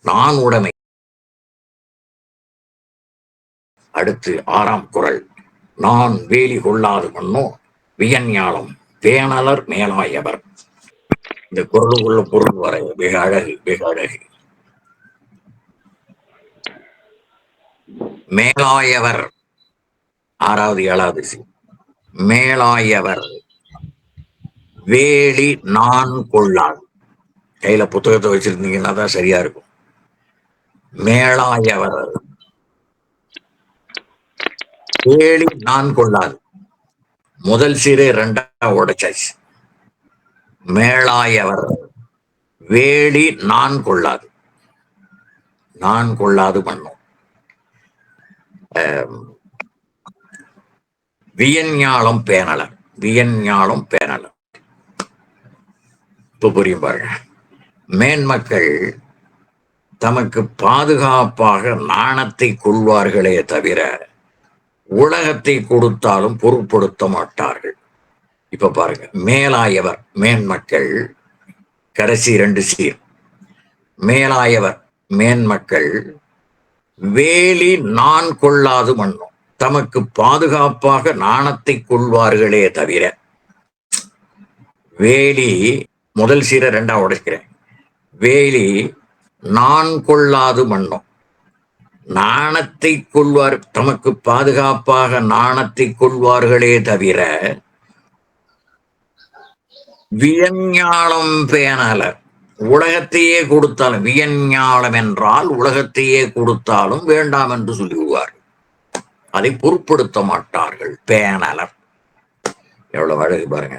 நான் உடைமை. அடுத்து 6ஆம் குறள். நான் வேலி கொள்ளாது மன்னோ வியஞ்ஞாலம் பேணலர் மேலாயவர். இந்த குறளுக்குள்ள பொருள் வர மிக அழகு, மிக அழகு. மேலாயவர் 6வது 7வது மேலாயவர் வேலி நான் கொள்ளாது. கையில புத்தகத்தை வச்சிருந்தீங்கன்னா தான் சரியா இருக்கும். மேலாயவர் வேலி நான் கொள்ளாது. முதல் சீரே 2ஆ உடைச்சாச்சு. மேலாயவர் வேலி நான் கொள்ளாது. நான் கொள்ளாது பண்ணும். வியஞ்ஞாலம் பேணலர். வியஞ்ஞாலம் பேணலர். இப்ப புரியும் பாருங்க. மேன்மக்கள் தமக்கு பாதுகாப்பாக நாணத்தை கொள்வார்களே தவிர உலகத்தை கொடுத்தாலும் பொருட்படுத்த மாட்டார்கள். இப்ப பாருங்க, மேலாயவர் மேன்மக்கள் கடைசி 2 சீர். மேலாயவர் மேன்மக்கள் வேலி நான் கொள்ளாது மன்னும். தமக்கு பாதுகாப்பாக நாணத்தை கொள்வார்களே தவிர, வேலி முதல் சீர 2ஆ உடைக்கிறேன். வேலி நான் கொள்ளாது மன்னும். நாணத்தை கொள்வார், தமக்கு பாதுகாப்பாக நாணத்தை கொள்வார்களே தவிர வியஞ்ஞாலம் பேணலர். உலகத்தையே கொடுத்தாலும், வியஞ்ஞாலம் என்றால் உலகத்தையே கொடுத்தாலும் வேண்டாம் என்று சொல்லிவிடுவார். அதை பொருட்படுத்த மாட்டார்கள். பேணலர். எவ்வளவு அழகு பாருங்க.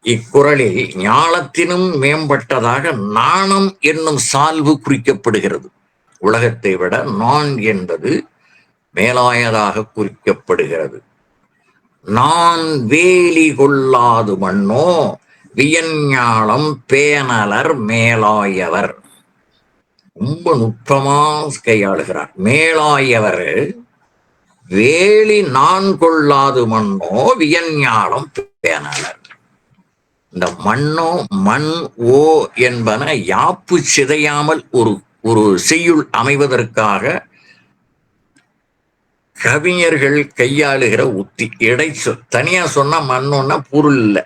இக்குறளில் ஞாலத்தினும் மேம்பட்டதாக நாணம் என்னும் சால்பு குறிக்கப்படுகிறது. உலகத்தை விட நான் என்பது மேலாயதாக குறிக்கப்படுகிறது. நான் வேலி கொள்ளாது மன்னோ வியஞ்ஞாலம் பேணலர் மேலாயவர். ரொம்ப நுட்பமா கையாளுகிறார். மேலாயவர் வேலி நான் கொள்ளாது மன்னோ வியஞ்ஞாலம் பேணலர். இந்த மண்ணோ மண் ஓ என்பன யாப்பு சிதையாமல் ஒரு செய்யுள் அமைவதற்காக கவிஞர்கள் கையாளுகிற உத்தி. இடைச்சொல் தனியா சொன்னா மண்ணோன்னா பொருள் இல்லை.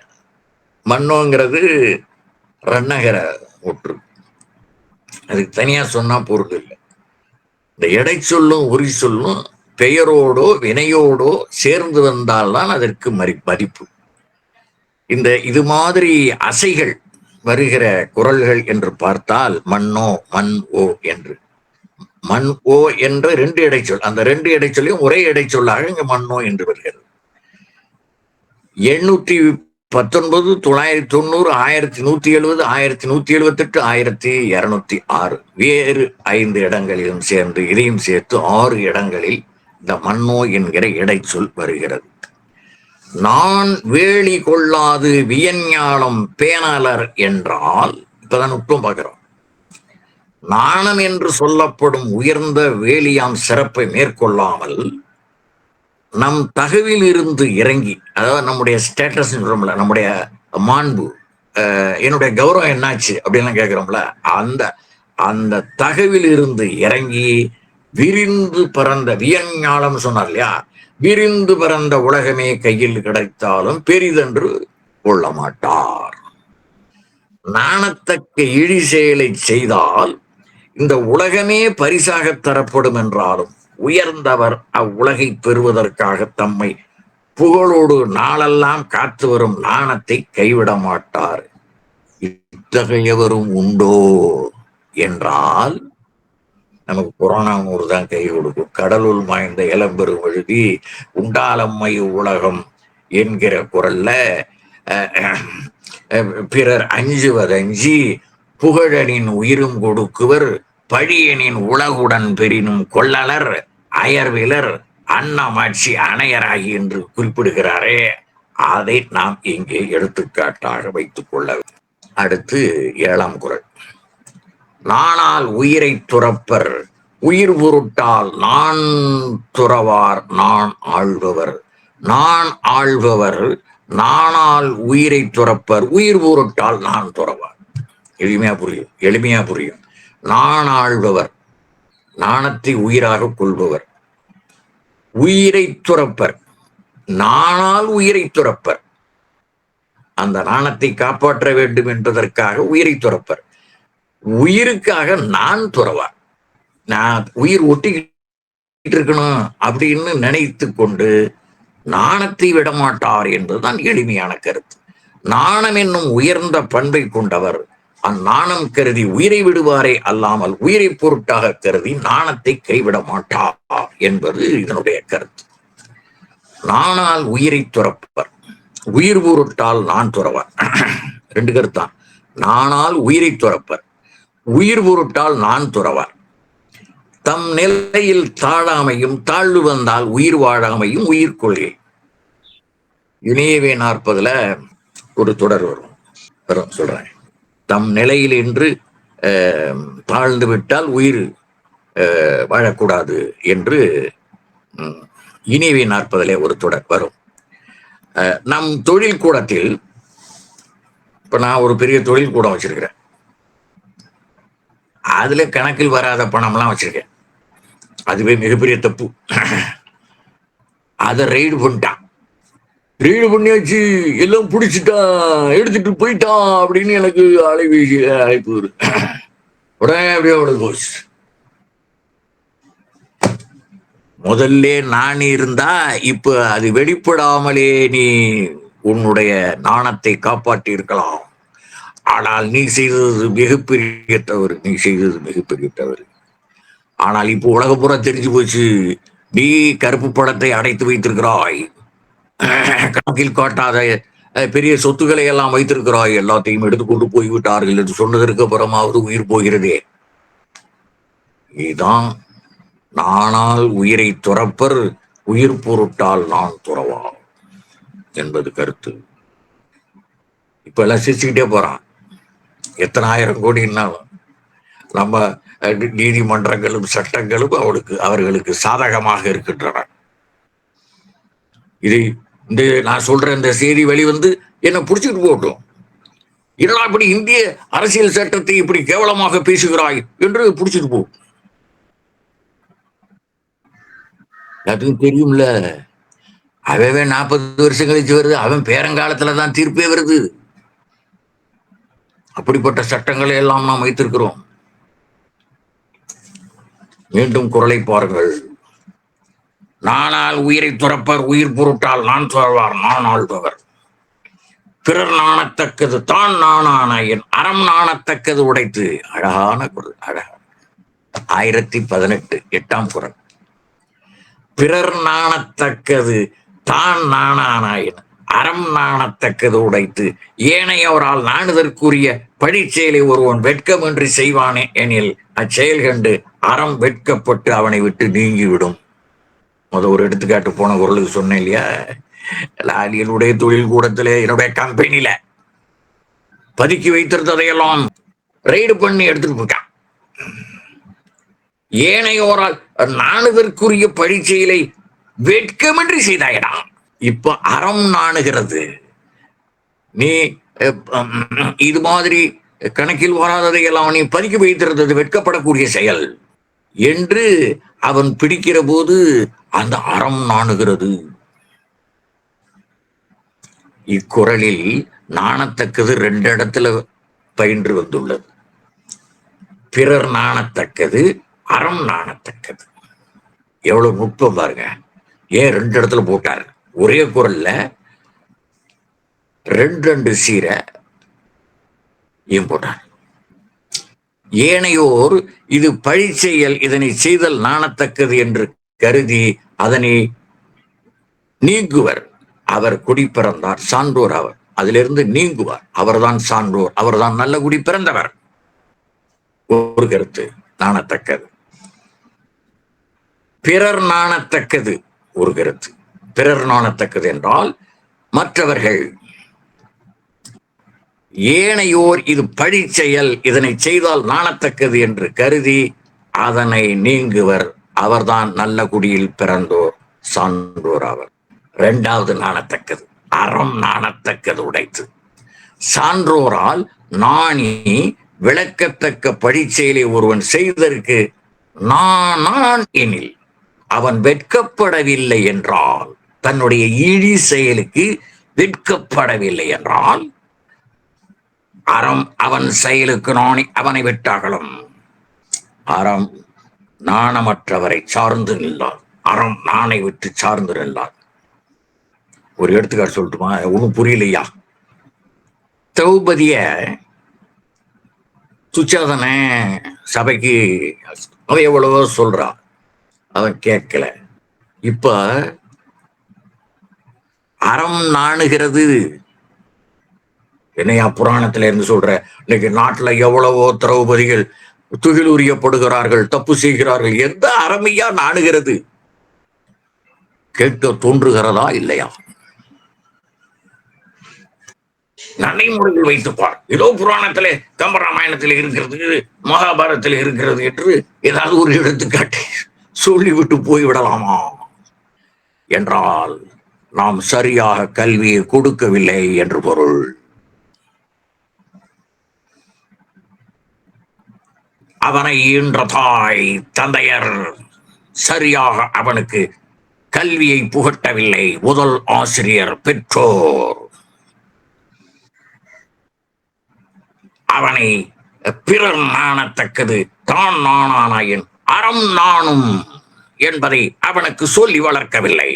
மண்ணோங்கிறது ரன்னகர ஒற்று, அதுக்கு தனியா சொன்னா பொருள் இல்லை. இந்த இடைச்சொல்லும் உரி சொல்லும் பெயரோடோ வினையோடோ சேர்ந்து வந்தால்தான் அதற்கு மதிப்பு. இது மாதிரி அசைகள் வருகிற குறள்கள் என்று பார்த்தால் மண்ணோ மண் ஓ என்று, மண் ஓ என்ற 2 இடைச்சொல், அந்த 2 இடைச்சொல்லையும் ஒரே இடைச்சொல்லாக இங்க மண்ணோ என்று வருகிறது. 819, 990, 1170, 1178, 1206 வேறு 5 இடங்களிலும் சேர்ந்து இதையும் சேர்த்து 6 இடங்களில் இந்த மண்ணோ என்கிற இடைச்சொல் வருகிறது. நான் வேலி கொள்ளாது வியஞ்ஞாலம் பேணலர் என்றால் இப்பதான் நுட்பம் பார்க்கிறோம். நாணம் என்று சொல்லப்படும் உயர்ந்த வேலியாம் சிறப்பை மேற்கொள்ளாமல் நம் தகவில் இருந்து இறங்கி, அதாவது நம்முடைய ஸ்டேட்டஸ் சொல்றோம்ல, நம்முடைய மாண்பு, என்னுடைய கௌரவம் என்னாச்சு அப்படின்லாம் கேட்கிறோம்ல, அந்த தகவில் இருந்து இறங்கி விரிந்து பறந்த வியஞ்ஞாலம் சொன்னார் இல்லையா, விரிந்து பறந்த உலகமே கையில் கிடைத்தாலும் பெரிதென்று கொள்ள மாட்டார். நாணத்தக்க இழி செயலை செய்தால் இந்த உலகமே பரிசாக தரப்படும் என்றாலும் உயர்ந்தவர் அவ்வுலகை பெறுவதற்காக தம்மை புகழோடு நாளெல்லாம் காத்து வரும் நாணத்தை கைவிட மாட்டார். இத்தகையவரும் உண்டோ என்றால் நமக்கு புறநானூறு தான் கை கொடுக்கும். கடலுள் மாய்ந்த இளம்பெரும் எழுதி உண்டாலம்மை உலகம் என்கிற குரல்ல பிறர் அஞ்சுவதஞ்சி புகழனின் உயிரும் கொடுக்குவர் பழியனின் உலகுடன் பெரினும் கொள்ளலர் அயர்விலர் அன்னமாட்சி அணையராகி என்று குறிப்பிடுகிறாரே, அதை நாம் இங்கே எடுத்துக்காட்டாக வைத்துக் கொள்ள. அடுத்து 7ஆம் குறள். நானால் உயிரை துறப்பர் உயிர் பொருட்டால் நான் துறவார் நான் ஆள்பவர். நான் ஆள்பவர் நானால் உயிரை துறப்பர் உயிர் பொருட்டால் நான் துறவார். எளிமையா புரியும். நாணாழ்பவர், நாணத்தை உயிராக கொள்பவர். உயிரை துறப்பர், நாணால் உயிரை துறப்பர். அந்த நாணத்தை காப்பாற்ற வேண்டும் என்பதற்காக உயிரை துறப்பர். உயிருக்காக நான் துறவார். நான் உயிர் ஒட்டிக்கிட்டு இருக்கணும் அப்படின்னு நினைத்து கொண்டு நாணத்தை விடமாட்டார் என்பதுதான் எளிமையான கருத்து. நாணம் என்னும் உயர்ந்த பண்பை கொண்டவர் அந்நாணம் கருதி உயிரை விடுவாரே அல்லாமல் உயிரை பொருட்டாக கருதி நாணத்தை கைவிட மாட்டார் என்பது இதனுடைய கருத்து. நாணால் உயிரை துறப்பர், உயிர் பொருட்டால் நான் துறவார். ரெண்டு கருத்தான். நாணால் உயிரை துறப்பர், உயிர் பொருட்டால் நான் துறவார். தம் நிலையில் தாழாமையும் தாழ்வு வந்தால் உயிர் வாழாமையும் உயிர் கொள்கை. இணையவே 40 ஒரு தொடர் வரும் சொல்றேன். தம் நிலையில் என்று தாழ்ந்து விட்டால் உயிர் வாழக்கூடாது என்று இனியவே 40 ஒரு தொடர் வரும். நம் தொழில் கூடத்தில், இப்ப நான் ஒரு பெரிய தொழில் கூடம் வச்சிருக்கிறேன், அதுல கணக்கில் வராத பணம்லாம் வச்சிருக்கேன். அதுவே மிகப்பெரிய தப்பு. அதை ரெய்டு பண்ணிட்டான், ரெய்டு பண்ணியாச்சு, எல்லாம் பிடிச்சிட்டான், எடுத்துட்டு போயிட்டான் அப்படின்னு எனக்கு அலைபேசி அழைப்பு வரும். உடனே அப்படியே அவனுக்கு போச்சு. முதல்ல நான் இருந்தா இப்ப அது வெளிப்படாமலே நீ உன்னுடைய நாணத்தை காப்பாற்றி இருக்கலாம். ஆனால் நீ செய்தது மிகப்பெரிய தவறு, நீ செய்தது மிகப்பெரிய தவறு. ஆனால் இப்போ உலகம் பூரா தெரிஞ்சு போச்சு, நீ கருப்பு படத்தை அடைத்து வைத்திருக்கிறாய், கணக்கில் காட்டாத பெரிய சொத்துக்களை எல்லாம் வைத்திருக்கிறாய், எல்லாத்தையும் எடுத்துக்கொண்டு போய்விட்டார்கள் என்று சொன்னதற்கு அப்புறமாவது உயிர் போகிறதே. இதுதான் நானால் உயிரை துறப்பர், உயிர் பொருட்டால் நான் துறவா என்பது கருத்து. இப்ப எல்லாம் சிரிச்சுக்கிட்டே போறான். எத்தனை ஆயிரம் கோடின்னா நம்ம நீதிமன்றங்களும் சட்டங்களும் அவர்களுக்கு சாதகமாக இருக்கின்றன. இது இந்த நான் சொல்ற இந்த செய்தி வெளிவந்து என்ன பிடிச்சிட்டு போகட்டும். இதெல்லாம் இப்படி இந்திய அரசியல் சட்டத்தை இப்படி கேவலமாக பேசுகிறாய் என்று பிடிச்சிட்டு போ. அதுவும் தெரியும்ல, அவன் 40 வருஷம் கழிச்சு வருது, அவன் பேரங்காலத்துலதான் தீர்ப்பே வருது. அப்படிப்பட்ட சட்டங்களை எல்லாம் நாம் வைத்திருக்கிறோம். மீண்டும் குரலை பாருங்கள். நானால் உயிரை துறப்பர், உயிர் பொருட்டால் நான் துறவார், நான் ஆள்பவர். பிறர் நாணத்தக்கது தான் நாணான என் அறம் நாணத்தக்கது உடைத்து. அழகான குரல், அழகான 1018 8ஆம் குரல். பிறர் நாணத்தக்கது தான் நாணான என் அறம் நாணத்தக்கது உடைத்து ஏனையோரால் நாணுதற்குரிய பழிச்செயலை ஒருவன் வெட்கமின்றி செய்வானே எனில் அச்செயல் கண்டு அறம் வெட்கப்பட்டு அவனை விட்டு நீங்கிவிடும். ஒரு எடுத்துக்காட்டு போன குரலுக்கு சொன்னேன் இல்லையா, லாலியனுடைய தொழில் கூடத்துல என்னுடைய கம்பெனியில பதுக்கி வைத்திருந்ததையெல்லாம் ரெய்டு பண்ணி எடுத்துட்டு போயிட்டான். ஏனையோரால் நாணுதற்குரிய பழிச்செயலை வெட்கமின்றி செய்தாயடா. இப்ப அறம் நாணுகிறது. நீ இது மாதிரி கணக்கில் வராததையெல்லாம் நீ பதுக்கி வைத்திருந்தது வெட்கப்படக்கூடிய செயல் என்று அவன் பிடிக்கிற போது அந்த அறம் நாணுகிறது. இக்குறளில் நாணத்தக்கது 2 இடத்துல பயின்று வந்துள்ளது. பிறர் நாணத்தக்கது, அறம் நாணத்தக்கது. எவ்வளவு நுட்பம் பாருங்க. ஏன் 2 இடத்துல போட்டார்? ஒரே குரல்ல 2 சீரை ஏன் போட்டார்? ஏனையோர் இது பழிச்செயல், இதனை செய்தல் நாணத்தக்கது என்று கருதி அதனை நீங்குவர். அவர் குடி பிறந்தார், சான்றோர் அவர். அதிலிருந்து நீங்குவார், அவர்தான் சான்றோர், அவர்தான் நல்ல குடி பிறந்தவர். ஒரு கருத்து நாணத்தக்கது. பிறர் நாணத்தக்கது ஒரு கருத்து. பிறர் நாணத்தக்கது என்றால் மற்றவர்கள், ஏனையோர் இது பழி செயல், இதனை செய்தால் நாணத்தக்கது என்று கருதி அதனை நீங்குவர், அவர்தான் நல்ல குடியில் பிறந்தோர், சான்றோர் அவர். 2வது நாணத்தக்கது அறம் நாணத்தக்கது உடைத்து. சான்றோரால் நாணி விளக்கத்தக்க பழிச்செயலை ஒருவன் செய்ததற்கு நான் எனில் அவன் வெட்கப்படவில்லை என்றால், தன்னுடைய இழி செயலுக்கு வெட்கப்படவில்லை என்றால், அறம் அவன் செயலுக்கு நாணி அவனை விட்டாகலும். அறம் நாணமற்றவரை சார்ந்து நின்றார், அறம் நாணை விட்டு சார்ந்து நின்றார். ஒரு எடுத்துக்காட்டு சொல்லட்டுமா? ஒன்றும் புரியலையா? திரௌபதிய சுச்சாதன சபைக்கு அவ எவ்வளவோ சொல்றா, அவன் கேட்கல. இப்ப அறம் நாணுகிறது. என்னையா புராணத்துல இருந்து சொல்ற? இன்னைக்கு நாட்டுல எவ்வளவோ திரௌபதிகள் துகில் உரியப்படுகிறார்கள், தப்பு செய்கிறார்கள். எந்த அறமையா நாணுகிறது? கேட்க தோன்றுகிறதா இல்லையா? நடைமுறையில் வைத்துப்பார். ஏதோ புராணத்திலே கம்பராமாயணத்தில் இருக்கிறது, மகாபாரதத்தில் இருக்கிறது என்று ஏதாவது ஒரு எடுத்துக்காட்டி சொல்லிவிட்டு போய்விடலாமா என்றால் நாம் சரியாக கல்வியை கொடுக்கவில்லை என்று பொருள். அவனை ஈன்ற தாய் தந்தையர் சரியாக அவனுக்கு கல்வியை புகட்டவில்லை. முதல் ஆசிரியர் பெற்றோர். அவனை பிறர் நாணத்தக்கது தான் நாணானாயின் அறம் நாணும் என்பதை அவனுக்கு சொல்லி வளர்க்கவில்லை.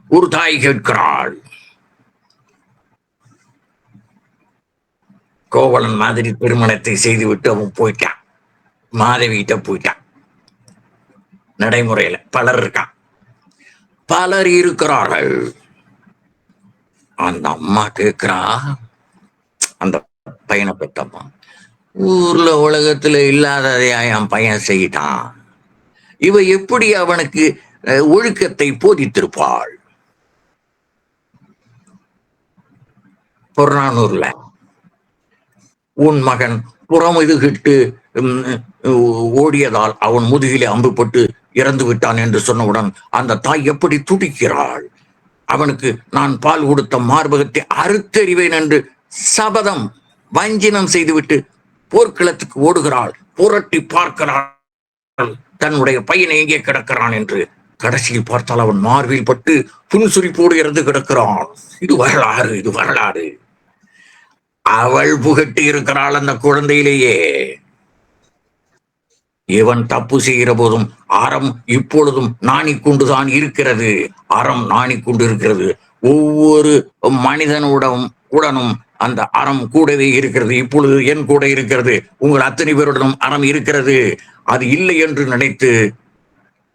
ஒரு தாய் கேட்கிறாள், கோவலன் மாதிரி திருமணத்தை செய்துவிட்டு அவன் போயிட்டான், மாதவிகிட்ட போயிட்டான். நடைமுறையில பலர் இருக்கான், பலர் இருக்கிறார்கள். அந்த அம்மா கேட்கிறா, அந்த பையனை பெற்றம்மா, ஊர்ல உலகத்துல இல்லாததையா என் பையன் செய்யிட்டான், இவ எப்படி அவனுக்கு ஒழுக்கத்தை போதித்திருப்பாள்? புறநானூர்ல உன் மகன் புறமுதுகிட்டு ஓடியதால் அவன் முதுகிலே அம்புப்பட்டு இறந்து விட்டான் என்று சொன்னவுடன் அந்த தாய் எப்படி துடிக்கிறாள்? அவனுக்கு நான் பால் கொடுத்த மார்பகத்தை அறுத்தறிவேன் என்று சபதம் வஞ்சினம் செய்துவிட்டு போர்க்களத்துக்கு ஓடுகிறாள். புரட்டி பார்க்கிறாள் தன்னுடைய பையனை எங்கே கிடக்கிறான் என்று. கடைசியில் பார்த்தால் அவன் மார்பில் பட்டு புன்சுரிப்போடு இறந்து கிடக்கிறான். இது வரலாறு, இது வரலாறு. அவள் புகட்டி இருக்கிறாள் அந்த குழந்தையிலேயே. இவன் தப்பு செய்கிற போதும் அறம் இப்பொழுதும் நாணிக்கொண்டுதான் இருக்கிறது. அறம் நாணிக்கொண்டு இருக்கிறது. ஒவ்வொரு மனிதனுடனும் அந்த அறம் கூடவே இருக்கிறது. இப்பொழுது என் கூட இருக்கிறது, உங்கள் அத்தனை பேருடனும் அறம் இருக்கிறது. அது இல்லை என்று நினைத்து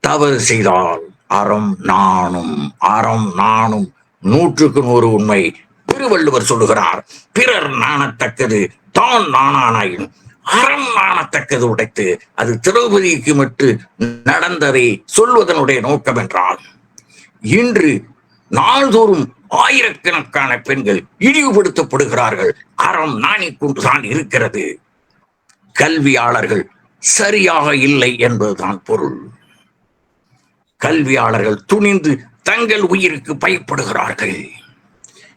தவறு செய்தால் அறம் நாணும், அறம் நாணும். 100க்கு 100 உண்மை. திருவள்ளுவர் சொல்லுகிறார், பிறர் நாணத்தக்கது தான் நாணானாயின் அறம் நாணத்தக்கது உடைத்து. அது திரௌபதிக்கு மட்டும் நடந்ததை சொல்வதனுடைய நோக்கம் என்றால், இன்று நாள்தோறும் ஆயிரக்கணக்கான பெண்கள் இழிவுபடுத்தப்படுகிறார்கள். அறம் நாணிக்கொண்டுதான் இருக்கிறது. கல்வியாளர்கள் சரியாக இல்லை என்பதுதான் பொருள். கல்வியாளர்கள் துணிந்து தங்கள் உயிருக்கு பயப்படுகிறார்கள்.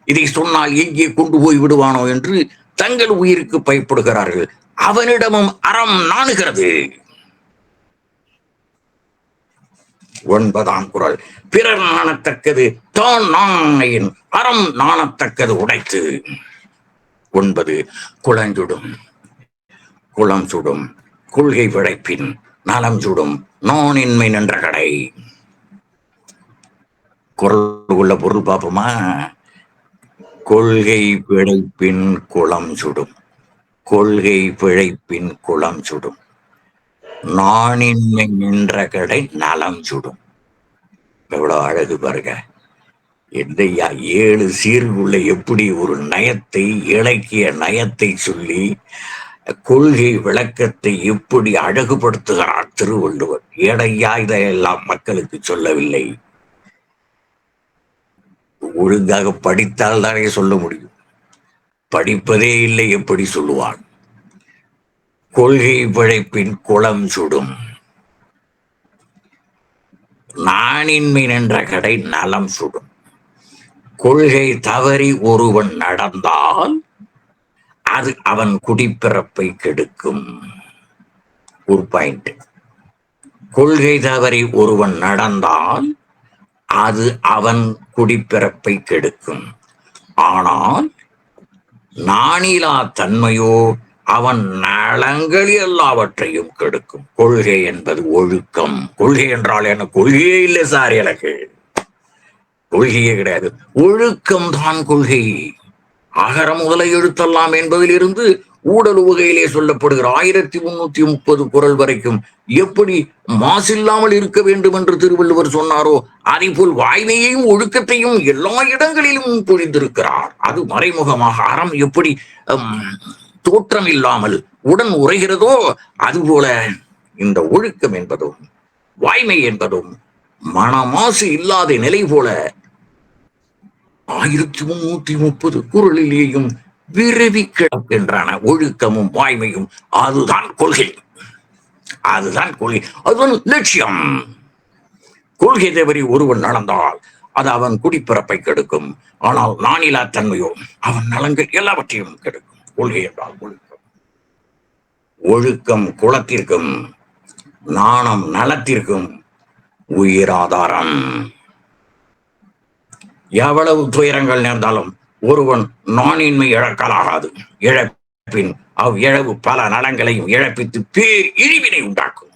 இதை சொன்னால் எங்கே கொண்டு போய் விடுவானோ என்று தங்கள் உயிருக்கு பயப்படுகிறார்கள். அவனிடமும் அறம் நாணுகிறது. 9ஆம் குறள், பிறர் நாணத்தக்கது தான் நாணையின் அறம் நாணத்தக்கது உடைத்து. 9 குளஞ்சுடும், குளம் சுடும், கொள்கை பிழைப்பின் நலம் சுடும், நானின்மை நின்ற கடை. குறள் உள்ள பொருள் பார்ப்போமா? கொள்கை பிழைப்பின் குளம் சுடும், கொள்கை பிழைப்பின் குளம் சுடும், நானின்மை நின்ற கடை நலம் சுடும். எவ்வளவு அழகு பாருங்க. என்னையா 7 சீர்குள்ள எப்படி ஒரு நயத்தை, இலக்கிய நயத்தை சொல்லி கொள்கை விளக்கத்தை எப்படி அழகுபடுத்துகிறார் திருவள்ளுவர். ஏடையா இதையெல்லாம் மக்களுக்கு சொல்லவில்லை. ஒழுங்காக படித்தால் தானே சொல்ல முடியும். படிப்பதே இல்லை, எப்படி சொல்லுவான்? கொள்கை பிழைப்பின் குளம் சுடும், நானின்மை நின்ற கடை நலம் சுடும். கொள்கை தவறி ஒருவன் நடந்தால் அது அவன் குடிப்பிறப்பை கெடுக்கும். ஒரு பாயிண்ட். கொள்கை தவறி ஒருவன் நடந்தால் அது அவன் குடிப்பிறப்பை கெடுக்கும். ஆனால் நாணிலா தன்மையோ அவன் நலங்கள் எல்லாவற்றையும் கெடுக்கும். கொள்கை என்பது ஒழுக்கம். கொள்கை என்றால் என்ன? கொள்கையே இல்லை சார், எனக்கு கொள்கையே கிடையாது. ஒழுக்கம் தான் கொள்கை. அகர முதல எழுத்தல்லாம் என்பதில் இருந்து ஊடல் உவகையிலே சொல்லப்படுகிற 1330 குறள் வரைக்கும் எப்படி மாசில்லாமல் இருக்க வேண்டும் என்று திருவள்ளுவர் சொன்னாரோ அதே போல் வாய்மையையும் ஒழுக்கத்தையும் எல்லா இடங்களிலும் பொழிந்திருக்கிறார். அது மறைமுகமாக அறம் எப்படி தோற்றம் இல்லாமல் உடன் உரைகிறதோ அதுபோல இந்த ஒழுக்கம் என்பதும் வாய்மை என்பதும் மனமாசு இல்லாத நிலை போல 1330 குறளிலேயும் விரவி கிடக்கின்றன. ஒழுக்கமும் வாய்மையும் அதுதான் கொள்கை. அதுதான் கொள்கை, அதுதான் லட்சியம். கொள்கை தவறி ஒருவன் நடந்தால் அது அவன் குடிப்பிறப்பை கெடுக்கும். ஆனால் நாணிலா தன்மையோ அவன் நலங்கள் எல்லாவற்றையும் கெடுக்கும். கொள்கை என்றால் ஒழுக்கம். ஒழுக்கம் குலத்திற்கும் நாணம் நலத்திற்கும் உயிராதாரம். எவ்வளவு துயரங்கள் நேர்ந்தாலும் ஒருவன் நாணின்மை இழக்கலாகாது. இழப்பின் இழவு பல நலங்களையும் இழப்பித்து பேர் இழிவினை உண்டாக்கும்.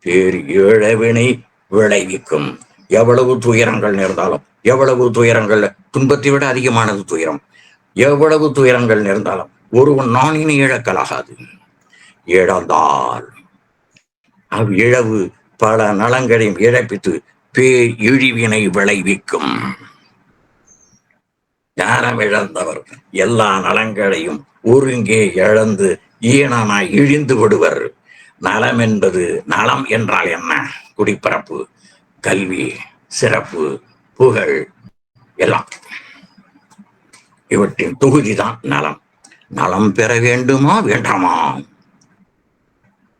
பேர் இழவினை விளைவிக்கும். எவ்வளவு துயரங்கள் நேர்ந்தாலும், எவ்வளவு துயரங்கள், துன்பத்தை விட அதிகமானது துயரம். எவ்வளவு துயரங்கள் நேர்ந்தாலும் ஒருவன் நாணினை இழக்கலாகாது. இழந்தால் இழவு பல நலங்களையும் இழப்பித்து பேர் இழிவினை விளைவிக்கும். ஞானம் இழந்தவர் எல்லா நலங்களையும் ஒருங்கே இழந்து ஈனனாய் இழிந்து விடுவர். நலம் என்பது, நலம் என்றால் என்ன? குடிப்பிறப்பு, கல்வி, சிறப்பு, புகழ் எல்லாம் இவற்றின் தொகுதிதான் நலம். நலம் பெற வேண்டுமா வேண்டாமா?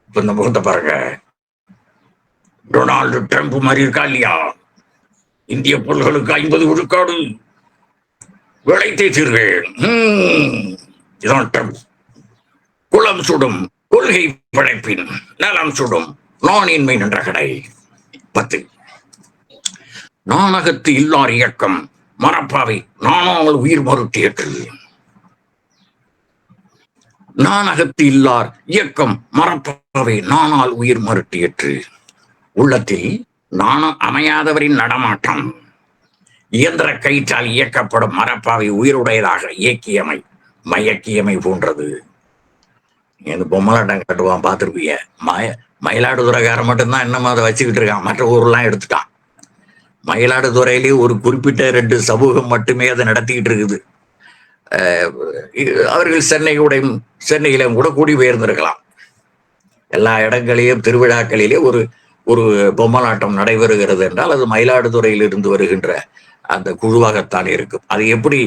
இப்ப இந்த முகத்தை பாருங்க. டொனால்டு ட்ரம்ப் மாதிரி இருக்கா இல்லையா? இந்திய பொருள்களுக்கு 50 விழுக்காடு விளைத்தே தீர்வேன். இதான் ட்ரம்ப். குளம் சுடும் கொள்கை படைப்பின் நலம் சுடும் நாணின்மை நின்ற கடை. 10. நாணகத்து இல்லார் இயக்கம் மரப்பாவை நாணாமல் உயிர் மறுத்தேற்று. நாணகத்து இல்லார் இயக்கம் மரப்பாவை நாணால் உயிர் மறுத்தேற்று. உள்ளத்தில் நாணம் அமையாதவரின் நடமாட்டம் இயந்திர கயிற்றால் இயக்கப்படும் மரப்பாவை உயிருடையதாக இயக்கியமை மயக்கியமை போன்றது. பொம்மலாட்டம் கட்டுவான், பார்த்துருப்பீங்க. மயிலாடுதுறைக்காரன் மட்டும்தான் இன்னும் அதை வச்சுக்கிட்டு இருக்கான். மற்ற ஊர்லாம் எடுத்துட்டான். மயிலாடுதுறையிலேயே ஒரு குறிப்பிட்ட 2 சமூகம் மட்டுமே அதை நடத்திக்கிட்டு இருக்குது. அவர்கள் சென்னையிலும் கூட கூடி பெயர்ந்திருக்கலாம். எல்லா இடங்களிலும் திருவிழாக்களிலே ஒரு பொம்மலாட்டம் நடைபெறுகிறது என்றால் அது மயிலாடுதுறையில் இருந்து வருகின்ற அந்த குழுவாகத்தான் இருக்கும். அது எப்படி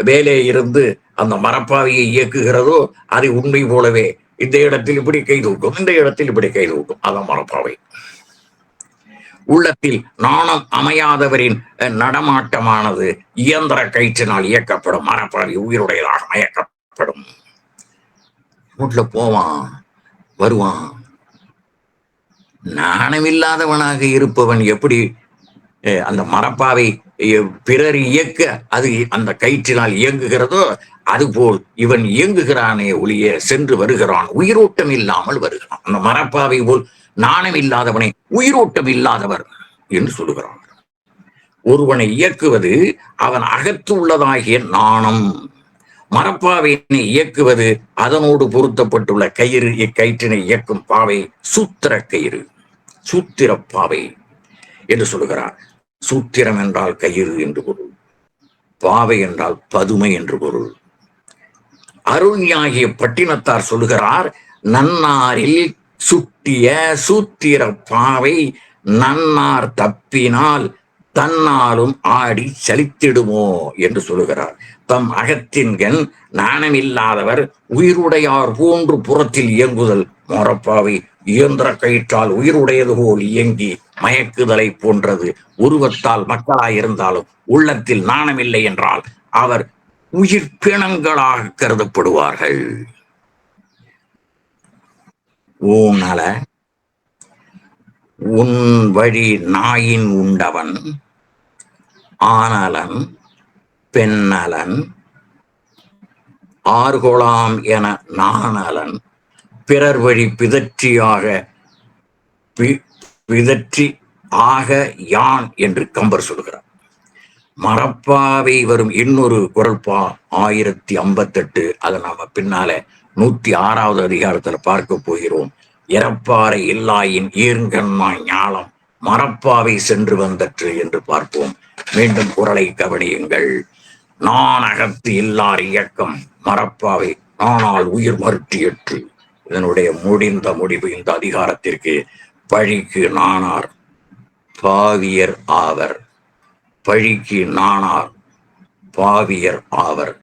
வேலே இருந்து அந்த மரப்பாவையை இயக்குகிறதோ அது உண்மை போலவே இந்த இடத்தில் இப்படி கை தூக்கும், இந்த இடத்தில் இப்படி கை தூக்கும். அதான் மரப்பாவை. உள்ளத்தில் நாணம் அமையாதவரின் நடமாட்டமானது இயந்திர கயிற்றினால் இயக்கப்படும் மரப்பாவை உயிருடையதாக மயக்கப்படும். வீட்டுல போவான் வருவான். நாணமில்லாதவனாக இருப்பவன் எப்படி அந்த மரப்பாவை பிறர் இயக்க அது அந்த கயிற்றினால் இயங்குகிறதோ அதுபோல் இவன் இயங்குகிறானே ஒளிய சென்று வருகிறான், உயிரோட்டம் இல்லாமல் வருகிறான். அந்த மரப்பாவை போல் நாணம் இல்லாதவனை உயிரோட்டம் இல்லாதவர் என்று சொல்லுகிறான். ஒருவனை இயக்குவது அவன் அகத்து உள்ளதாகிய நாணம். மரப்பாவையினை இயக்குவது அதனோடு பொருத்தப்பட்டுள்ள கயிறு. இக்கயிற்றினை இயக்கும் பாவை சூத்திர கயிறு, சூத்திரப்பாவை என்று சொல்லுகிறார். சூத்திரம் என்றால் கயிறு என்று பொருள், பாவை என்றால் பதுமை என்று பொருள். அருள்ஞாகிய பட்டினத்தார் சொல்லுகிறார், நன்னாரில் சுட்டிய சூத்திர பாவை நன்னார் தப்பினால் தன்னாலும் ஆடி சலித்திடுமோ என்று சொல்லுகிறார். தம் அகத்தின்கண் நாணமில்லாதவர் உயிருடையார் போன்று புறத்தில் இயங்குதல் மரப்பாவை இயந்திர கயிற்றால் உயிருடையது போல் இயங்கி மயக்குதலை போன்றது. உருவத்தால் மக்களாயிருந்தாலும் உள்ளத்தில் நாணமில்லை என்றால் அவர் உயிர் பிணங்களாக கருதப்படுவார்கள். ஊனல உன் வழி நாயின் உண்டவன் ஆனலன் பெண்ணலன் ஆர்கொலாம் என நானலன் பிறர் வழி பிதற்றி ஆக யான் என்று கம்பர் சொல்கிறார். மரப்பாவை வரும் இன்னொரு குரல்பா 1058. அதை நாம பின்னால 106வது அதிகாரத்துல பார்க்க போகிறோம். இறப்பாறை இல்லாயின் ஈர்கண்ணாய் ஞாலம் மரப்பாவை சென்று வந்தற்று என்று பார்ப்போம். மீண்டும் குரலை கவனியுங்கள். நான் அகத்து இல்லார் இயக்கம் மரப்பாவை ஆனால் உயிர் மறுட்டியற்று. இதனுடைய முடிவு இந்த அதிகாரத்திற்கு பழிக்கு நாணார் பாவியர் ஆவர். பழிக்கு நாணார் பாவியர் ஆவர்.